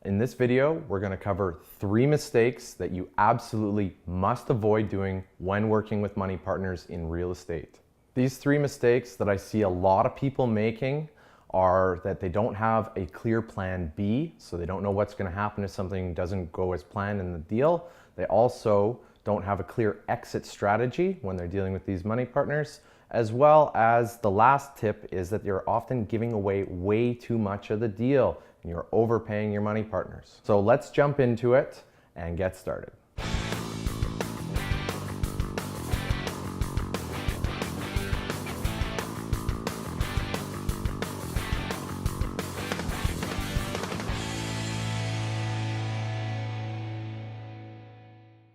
In this video, we're going to cover 3 mistakes that you absolutely must avoid doing when working with money partners in real estate. These 3 mistakes that I see a lot of people making are that they don't have a clear plan B, so they don't know what's going to happen if something doesn't go as planned in the deal. They also don't have a clear exit strategy when they're dealing with these money partners, as well as the last tip is that you're often giving away way too much of the deal and you're overpaying your money partners. So let's jump into it and get started.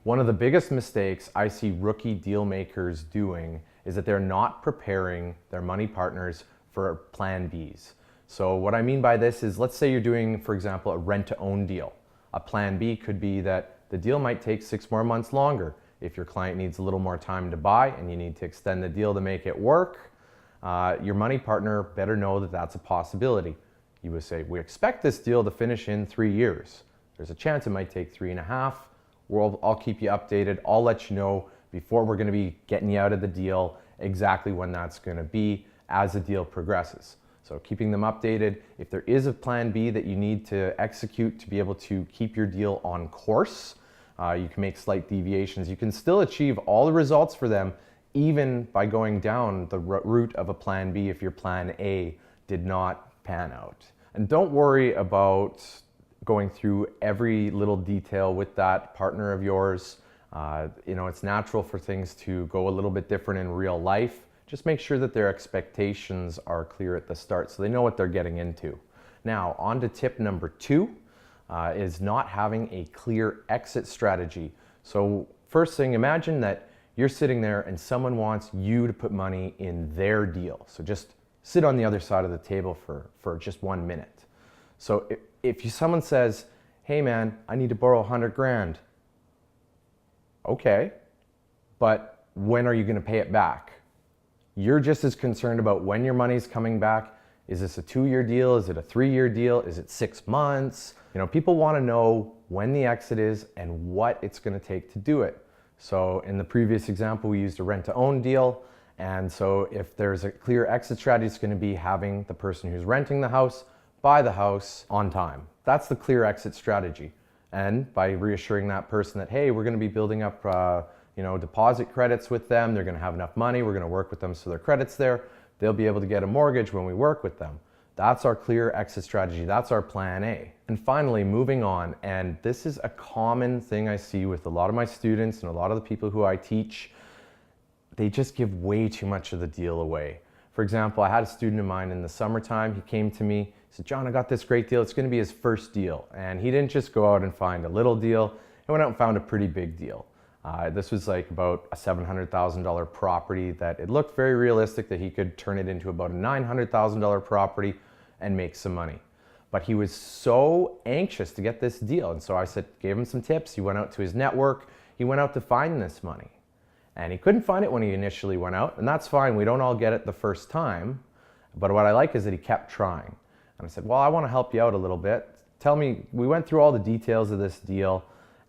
One of the biggest mistakes I see rookie deal makers doing is that they're not preparing their money partners for plan Bs. So what I mean by this is, let's say you're doing, for example, a rent-to-own deal. A plan B could be that the deal might take 6 more months longer. If your client needs a little more time to buy and you need to extend the deal to make it work, your money partner better know that that's a possibility. You would say, we expect this deal to finish in 3 years. There's a chance it might take 3.5. I'll keep you updated. I'll let you know before we're going to be getting you out of the deal exactly when that's going to be as the deal progresses. So keeping them updated. If there is a plan B that you need to execute to be able to keep your deal on course, you can make slight deviations. You can still achieve all the results for them even by going down the route of a plan B if your plan A did not pan out. And don't worry about going through every little detail with that partner of yours. It's natural for things to go a little bit different in real life. Just make sure that their expectations are clear at the start so they know what they're getting into. Now, on to tip number 2 is not having a clear exit strategy. So first thing, imagine that you're sitting there and someone wants you to put money in their deal. So just sit on the other side of the table for just 1 minute. So if someone says, hey man, I need to borrow 100 grand. Okay, but when are you going to pay it back? You're just as concerned about when your money's coming back. Is this a 2-year deal? Is it a 3-year deal? Is it 6 months? People want to know when the exit is and what it's going to take to do it. So in the previous example, we used a rent-to-own deal. And so if there's a clear exit strategy, it's going to be having the person who's renting the house buy the house on time. That's the clear exit strategy. And by reassuring that person that, hey, we're going to be building up deposit credits with them, they're going to have enough money, we're going to work with them so their credit's there, they'll be able to get a mortgage when we work with them. That's our clear exit strategy. That's our plan A. And finally, moving on, and this is a common thing I see with a lot of my students and a lot of the people who I teach, they just give way too much of the deal away. For example, I had a student of mine in the summertime. He came to me, he said, John, I got this great deal. It's going to be his first deal. And he didn't just go out and find a little deal. He went out and found a pretty big deal. This was like about a $700,000 property that it looked very realistic that he could turn it into about a $900,000 property and make some money. But he was so anxious to get this deal. And so I gave him some tips. He went out to his network. He went out to find this money. And he couldn't find it when he initially went out, and that's fine. We don't all get it the first time. But what I like is that he kept trying. And I said, well, I want to help you out a little bit. Tell me, we went through all the details of this deal,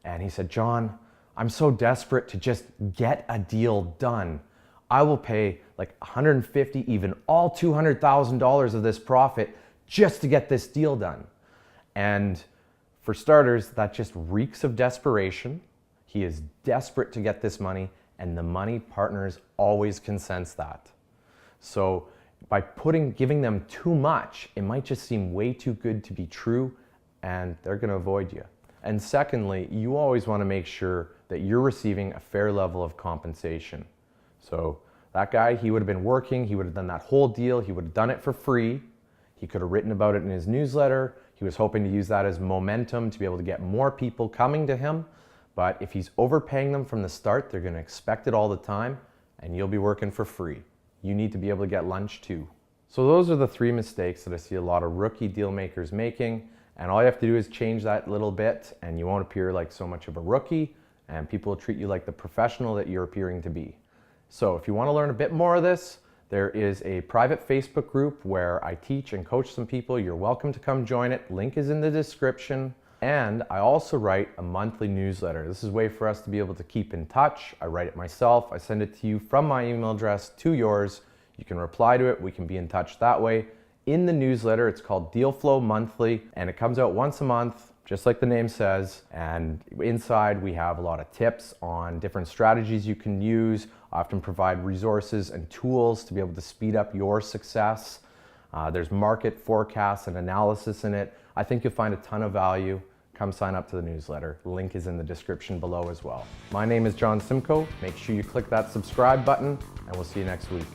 and he said, John, I'm so desperate to just get a deal done. I will pay like $150,000, even all $200,000 of this profit just to get this deal done. And for starters, that just reeks of desperation. He is desperate to get this money, and the money partners always can sense that. So by giving them too much, it might just seem way too good to be true, and they're going to avoid you. And secondly, you always want to make sure that you're receiving a fair level of compensation. So that guy, he would have been working, he would have done that whole deal, he would have done it for free. He could have written about it in his newsletter. He was hoping to use that as momentum to be able to get more people coming to him. But if he's overpaying them from the start, they're going to expect it all the time, and you'll be working for free. You need to be able to get lunch too. So those are the 3 mistakes that I see a lot of rookie deal makers making, and all you have to do is change that little bit, and you won't appear like so much of a rookie, and people will treat you like the professional that you're appearing to be. So if you want to learn a bit more of this, there is a private Facebook group where I teach and coach some people. You're welcome to come join it. Link is in the description. And I also write a monthly newsletter. This is a way for us to be able to keep in touch. I write it myself. I send it to you from my email address to yours. You can reply to it. We can be in touch that way. In the newsletter, it's called Deal Flow Monthly, and it comes out once a month, just like the name says. And inside, we have a lot of tips on different strategies you can use. I often provide resources and tools to be able to speed up your success. There's market forecasts and analysis in it. I think you'll find a ton of value. Come sign up to the newsletter. The link is in the description below as well. My name is John Simcoe. Make sure you click that subscribe button, and we'll see you next week.